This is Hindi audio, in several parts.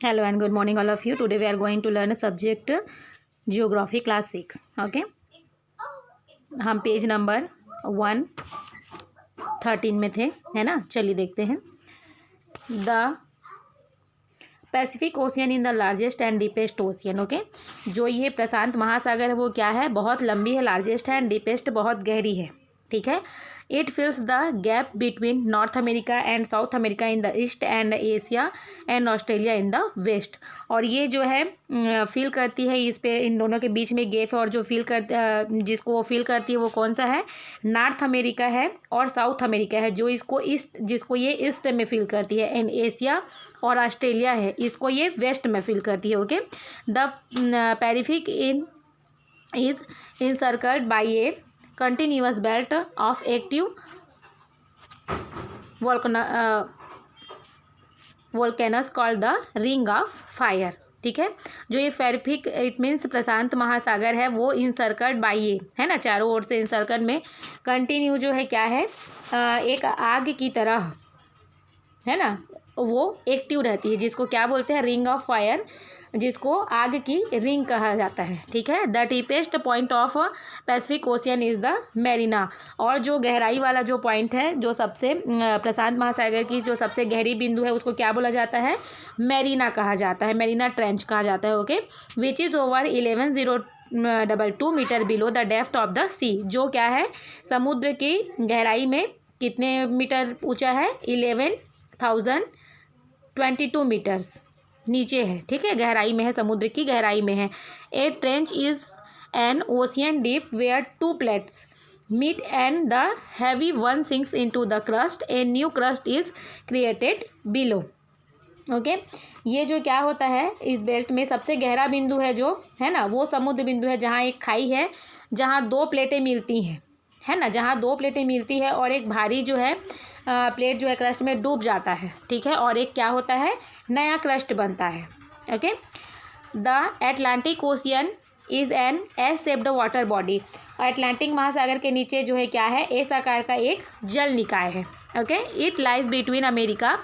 Hello and good morning all of you. Today we are going to learn a subject Geography class 6. Okay. हम पेज नंबर 113 में थे, है ना. चलिए देखते हैं. The Pacific ocean in the largest and deepest ocean. Okay. जो ये प्रशांत महासागर है वो क्या है, बहुत लंबी है, लार्जेस्ट है, एंड डीपेस्ट बहुत गहरी है. ठीक है. It fills the gap between North America and South America in the east and Asia and Australia in the west. और ये जो है फील करती है, इस पे इन दोनों के बीच में गैप है, और जो जिसको वो फील करती है वो कौन सा है, नॉर्थ अमेरिका है और साउथ अमेरिका है. जिसको ये ईस्ट में फील करती है, एंड एशिया और ऑस्ट्रेलिया है, इसको ये वेस्ट में फील करती है. Okay. The Pacific is encircled by a continuous belt of active volcanoes called the ring of fire. ठीक है. जो ये पैसिफिक इट मीन्स प्रशांत महासागर है वो इनसर्कल्ड बाय ये है ना, चारों ओर से इनसर्कल में कंटिन्यू जो है क्या है, एक आग की तरह है ना, वो एक्टिव रहती है, जिसको क्या बोलते हैं, रिंग ऑफ फायर, जिसको आग की रिंग कहा जाता है. ठीक है. The deepest point of Pacific ocean is the Marina. और जो गहराई वाला जो पॉइंट है, जो सबसे प्रशांत महासागर की जो सबसे गहरी बिंदु है, उसको क्या बोला जाता है, मैरिना कहा जाता है, मैरिना ट्रेंच कहा जाता है. Okay. Which is over 11,022 metre below the depth of the sea. जो क्या है, समुद्र की गहराई में कितने मीटर ऊंचा है, 11,022 मीटर्स नीचे है. ठीक है. गहराई में है, समुद्र की गहराई में है. A trench is an ocean deep where two plates meet and the heavy one sinks into the crust. A new crust is created below. Okay. ये जो क्या होता है, इस बेल्ट में सबसे गहरा बिंदु है जो है ना, वो समुद्र बिंदु है, जहाँ एक खाई है, जहाँ दो प्लेटें मिलती हैं, है ना, जहाँ दो प्लेटें मिलती है, और एक भारी जो है प्लेट जो है क्रस्ट में डूब जाता है. ठीक है. और एक क्या होता है, नया क्रस्ट बनता है. Okay. The Atlantic ocean is an S shaped water body. Atlantic महासागर के नीचे जो है क्या है, एस आकार का एक जल निकाय है. Okay. It lies between America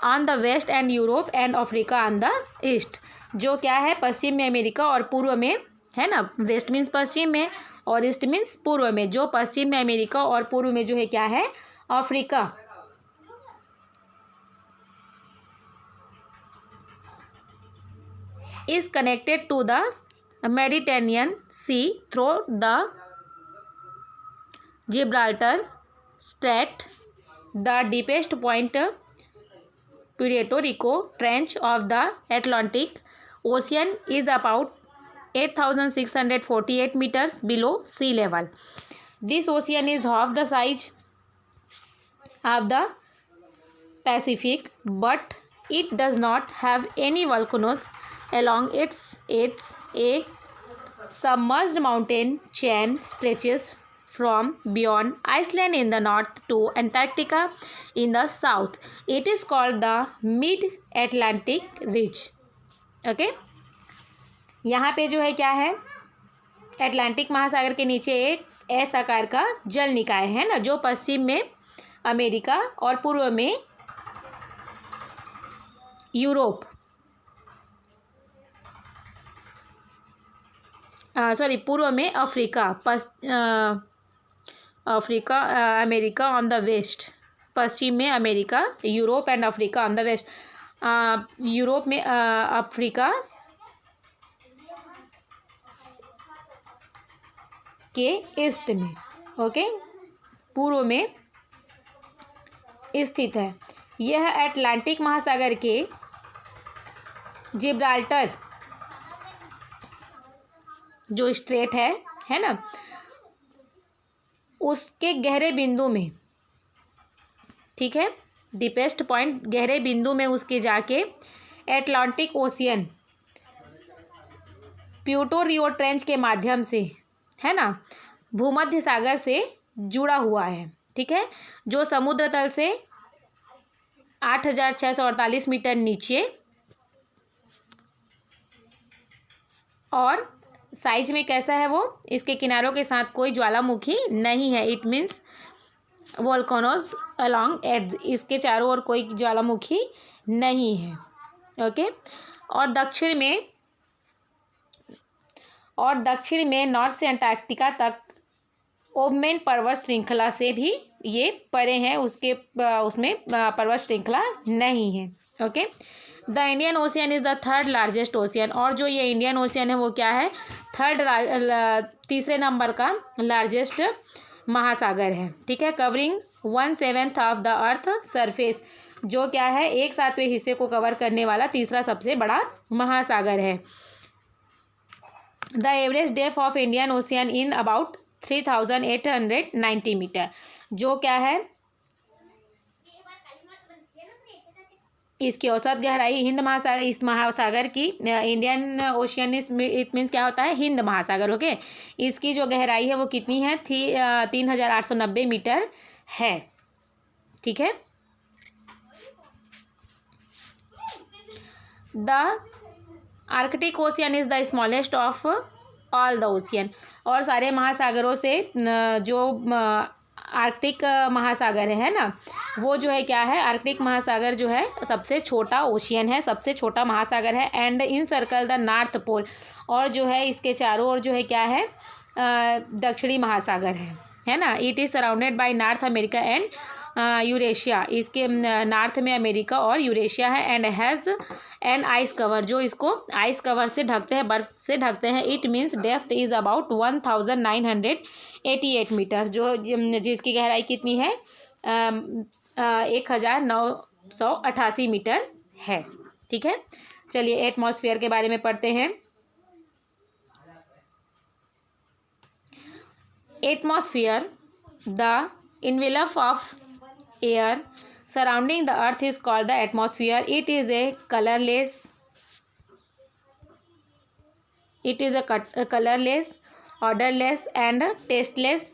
on the west and Europe and Africa on the east. जो क्या है, पश्चिम में अमेरिका और पूर्व में, है ना, वेस्ट मीन्स पश्चिम में और ईस्ट मीन्स पूर्व में. जो पश्चिम में अमेरिका और पूर्व में जो है क्या है, Africa. is connected to the Mediterranean Sea through the Gibraltar Strait. The deepest point, Puerto Rico Trench of the Atlantic Ocean, is about 8,648 meters below sea level. This ocean is half the size of the Pacific, but it does not have any volcanoes along its edge. A submerged mountain chain stretches from beyond Iceland in the north to Antarctica in the south. It is called the Mid-Atlantic Ridge. Okay. यहाँ पे जो है क्या है, अटलांटिक महासागर के नीचे एक एस आकार का जल निकाय है ना, जो पश्चिम में अमेरिका और पूर्व में यूरोप, पूर्व में Africa, America on the west, पश्चिम में America, Europe and Africa on the west. Europe में अफ्रीका के ईस्ट में, ओके, पूर्व में स्थित है. यह अटलांटिक महासागर के जिब्राल्टर जो स्ट्रेट है ना, उसके गहरे बिंदु में, ठीक है, डीपेस्ट पॉइंट गहरे बिंदु में उसके जाके Atlantic ocean Puerto Rico trench के माध्यम से, है ना, भूमध्य सागर से जुड़ा हुआ है. ठीक है. जो समुद्र तल से 8,648 मीटर नीचे और साइज में कैसा है वो, इसके किनारों के साथ कोई ज्वालामुखी नहीं है. It means volcanoes along edges, इसके चारों ओर कोई ज्वालामुखी नहीं है. ओके। और दक्षिण में नॉर्थ से अंटार्कटिका तक ओबमेन पर्वत श्रृंखला से भी ये परे हैं, उसमें पर्वत श्रृंखला नहीं है। Okay. The Indian ocean is the third largest ocean, और जो ये इंडियन ओशियन है वो क्या है, तीसरे नंबर का लार्जेस्ट महासागर है। ठीक है। Covering 1/7 of the earth surface, जो क्या है 1/7 हिस्से को कवर करने वाला तीसरा सबसे बड़ा महासागर है। The average depth of Indian ocean in about 3890 metre, जो क्या है इसकी औसत गहराई हिंद महासागर, इस महासागर की इंडियन ओशियन इट मीन्स क्या होता है, हिंद महासागर। ओके। इसकी जो गहराई है वो कितनी है, 3890 मीटर है। ठीक है। The Arctic ocean is the smallest of all the ocean, और सारे महासागरों से जो आर्कटिक महासागर है ना, वो जो है क्या है, आर्कटिक महासागर जो है सबसे छोटा ओशियन है, सबसे छोटा महासागर है। And encircle the North Pole, और जो है इसके चारों ओर जो है क्या है, दक्षिणी महासागर है ना। It is surrounded by north America and Eurasia, इसके नॉर्थ में अमेरिका और यूरेशिया है। And has an ice cover, जो इसको आइस कवर से ढकते हैं, बर्फ से ढकते हैं। It means depth is about 1988 metre, जिसकी गहराई कितनी है, 1988 मीटर है। ठीक है। चलिए एटमॉस्फेयर के बारे में पढ़ते हैं। Atmosphere, the envelope of air surrounding the earth is called the atmosphere. It is a colorless, odorless and tasteless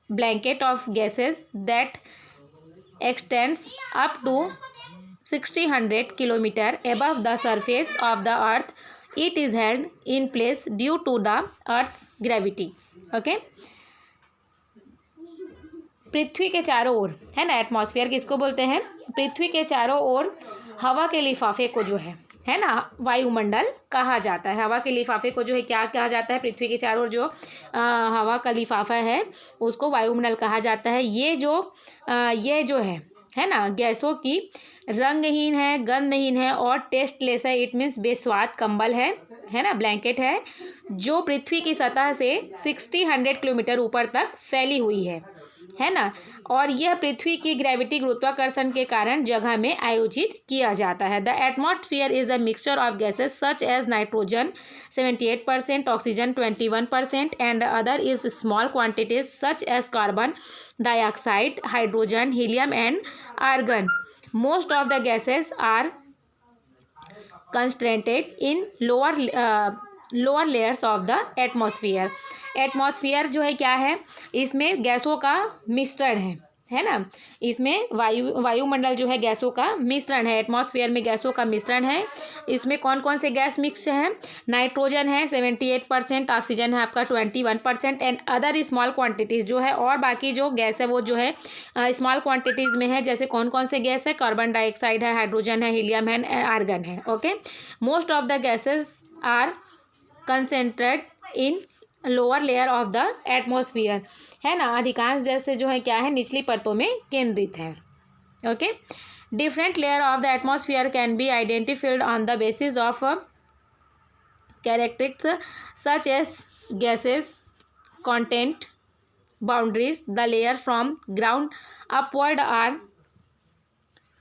blanket of gases that extends up to 600 kilometer above the surface of the earth. It is held in place due to the earth's gravity. Okay. पृथ्वी के चारों ओर, है ना, एटमॉस्फेयर किसको बोलते हैं, पृथ्वी के चारों ओर हवा के लिफाफे को जो है ना, वायुमंडल कहा जाता है। हवा के लिफाफे को जो है क्या कहा जाता है, पृथ्वी के चारों ओर जो हवा का लिफाफा है उसको वायुमंडल कहा जाता है। ये जो है ना, गैसों की रंगहीन है, गंधहीन है और टेस्टलेस है। इट मीन्स बेस्वाद कंबल है ना, ब्लैंकेट है, जो पृथ्वी की सतह से 100 किलोमीटर ऊपर तक फैली हुई है ना। और यह पृथ्वी की ग्रेविटी, गुरुत्वाकर्षण के कारण जगह में आयोजित किया जाता है। The atmosphere is a mixture of gases such as nitrogen 78%, oxygen 21% and other is small quantities such as carbon dioxide, hydrogen, helium and argon. Most of the gases are concentrated in lower layers of the atmosphere. एटमॉस्फेयर जो है क्या है, इसमें गैसों का मिश्रण है ना, इसमें वायुमंडल जो है गैसों का मिश्रण है। एटमॉस्फेयर में गैसों का मिश्रण है। इसमें कौन कौन से गैस मिक्स है, नाइट्रोजन है 78%, ऑक्सीजन है आपका 21% एंड अदर स्मॉल क्वांटिटीज़ जो है, और बाकी जो गैस है वो जो है स्मॉल क्वांटिटीज़ में है। जैसे कौन कौन से गैस है, कार्बन डाइऑक्साइड है, हाइड्रोजन है, हीलियम है, आर्गन है। Okay. Most of the gases are concentrated in lower layer of the atmosphere, है ना, अधिकांश जैसे जो है क्या है, निचली परतों में केंद्रित है। Okay. Different layer of the atmosphere can be identified on the basis of characteristics such as gases content boundaries. The layer from ground upward are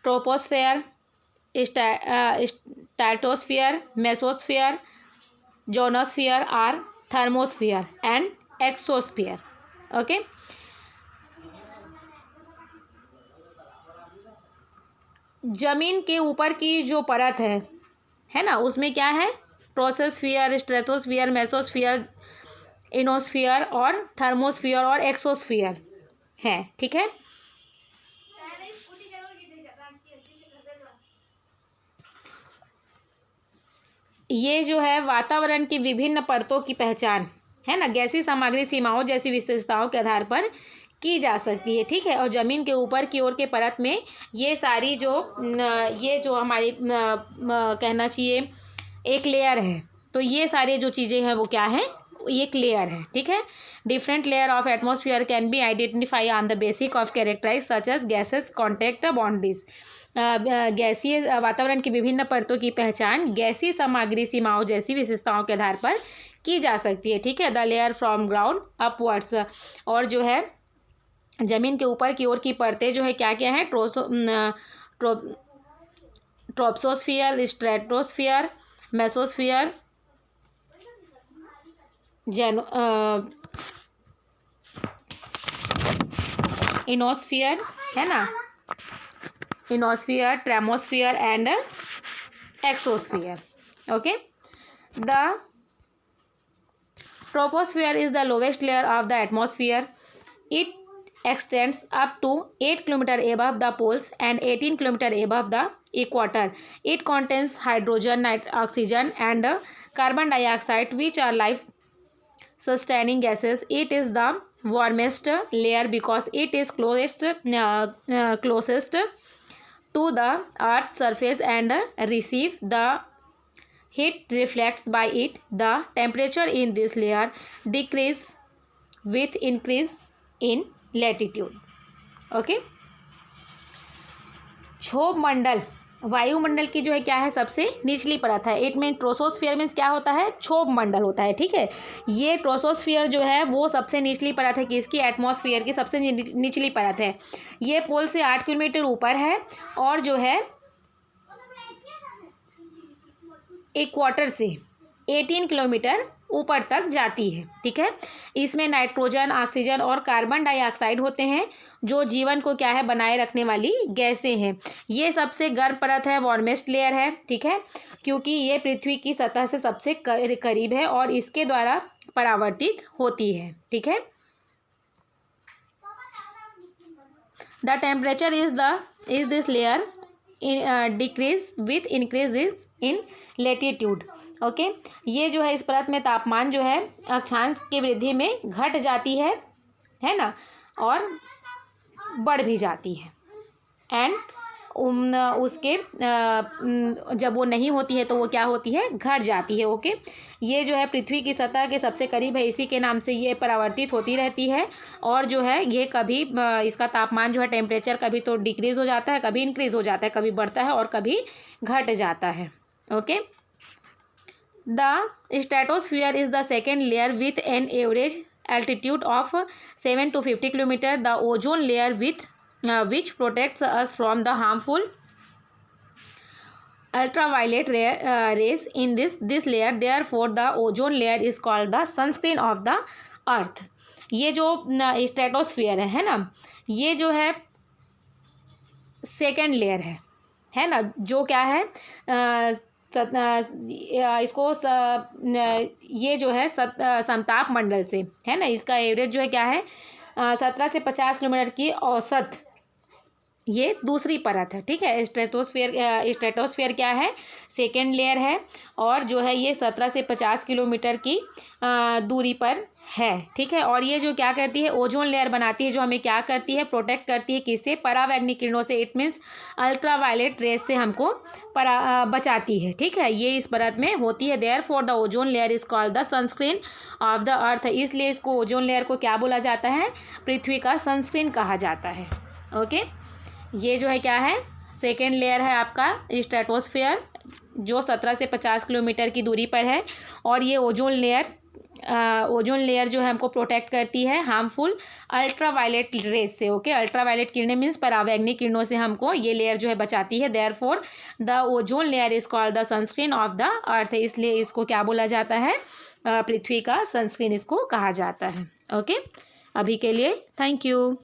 troposphere, stratosphere, mesosphere, ionosphere are thermosphere and exosphere. Okay. जमीन के ऊपर की जो परत है ना, उसमें क्या है, ट्रोपोस्फेयर, स्ट्रेटोस्फेयर, मेसोस्फेयर, इनोस्फेयर और थर्मोस्फेयर और एक्सोस्फेयर है। ठीक है। ये जो है वातावरण की विभिन्न परतों की पहचान, है ना, गैसीय सामग्री सीमाओं जैसी विशेषताओं के आधार पर की जा सकती है, ठीक है। और ज़मीन के ऊपर की ओर के परत में ये सारी ये जो हमारी कहना चाहिए एक लेयर है, तो ये सारे जो चीज़ें हैं वो क्या है, एक लेयर है, ठीक है। Different layer of atmosphere can be identify on the basic of characterize such as gases contact boundaries. गैसीय वातावरण की विभिन्न परतों की पहचान गैसीय सामग्री सीमाओं जैसी विशेषताओं के आधार पर की जा सकती है, ठीक है। The layer from ground upwards, और जो है ज़मीन के ऊपर की ओर की परतें जो है क्या क्या है, ट्रोपोस्फियर, स्ट्रेटोस्फियर, मेसोस्फियर, इनोस्फियर, है ना, ionosphere, thermosphere and exosphere, okay. The troposphere is the lowest layer of the atmosphere. It extends up to 8 km above the poles and 18 km above the equator. It contains hydrogen, oxygen and carbon dioxide, which are life-sustaining gases. It is the warmest layer because it is closest to the Earth's surface and receive the heat reflects by it. The temperature in this layer decreases with increase in latitude. Okay. क्षोभ मंडल वायुमंडल की जो है क्या है, सबसे निचली परत है। इट मीन ट्रोपोस्फियर मीन्स क्या होता है, क्षोभ मंडल होता है, ठीक है। ये ट्रोपोस्फियर जो है वो सबसे निचली परत है, किसकी, एटमॉस्फेयर की सबसे निचली परत है। ये पोल से 8 किलोमीटर ऊपर है और जो है इक्वाटर से 18 किलोमीटर ऊपर तक जाती है, ठीक है। इसमें नाइट्रोजन, ऑक्सीजन और कार्बन डाइऑक्साइड होते हैं जो जीवन को क्या है, बनाए रखने वाली गैसें हैं। ये सबसे गर्म परत है, वार्मेस्ट लेयर है, ठीक है, क्योंकि ये पृथ्वी की सतह से सबसे करीब है और इसके द्वारा परावर्तित होती है, ठीक है। The temperature is this layer decrease with increase in latitude, okay. ये जो है इस परत में तापमान जो है अक्षांश की वृद्धि में घट जाती है ना, और बढ़ भी जाती है। एंड उसके जब वो नहीं होती है तो वो क्या होती है, घट जाती है, ओके। ये जो है पृथ्वी की सतह के सबसे करीब है, इसी के नाम से ये परावर्तित होती रहती है। और जो है ये कभी इसका तापमान जो है टेम्परेचर कभी तो डिक्रीज हो जाता है, कभी इंक्रीज हो जाता है, कभी बढ़ता है और कभी घट जाता है, okay. The stratosphere is the second layer with an average altitude of 7 to 50 kilometre. The ozone layer which protects us from the harmful ultraviolet rays in this layer. Therefore the ozone layer is called the sunscreen of the earth. ये जो स्ट्रेटोस्फियर है ना, ये जो है सेकेंड लेयर है ना, जो क्या है इसको ये जो है समताप मंडल से है ना, इसका एवरेज जो है क्या है 17 से 50 किलोमीटर की औसत, ये दूसरी परत है, ठीक है। स्ट्रेटोस्फियर क्या है, सेकेंड लेयर है और जो है ये 17 से 50 किलोमीटर की दूरी पर है, ठीक है। और ये जो क्या करती है, ओजोन लेयर बनाती है, जो हमें क्या करती है, प्रोटेक्ट करती है, किससे, परावैंगनिक किरणों से। इट मीन्स अल्ट्रावायलेट रेज से हमको बचाती है, ठीक है। ये इस परत में होती है। Therefore the ozone layer is called the sunscreen of the earth. इसलिए इसको ओजोन लेयर को क्या बोला जाता है, पृथ्वी का सनस्क्रीन कहा जाता है, ओके। ये जो है क्या है, सेकेंड लेयर है आपका स्ट्रेटोस्फियर, जो 17 से 50 किलोमीटर की दूरी पर है। और ये ओजोन लेयर जो है हमको प्रोटेक्ट करती है हार्मफुल अल्ट्रावायलेट रेज से, ओके। अल्ट्रावायलेट किरणें मीन्स परावैंगनिक किरणों से हमको ये लेयर जो है बचाती है। Therefore the ozone layer is called the sunscreen of the earth. इसलिए इसको क्या बोला जाता है, पृथ्वी का सनस्क्रीन इसको कहा जाता है, ओके। अभी के लिए थैंक यू.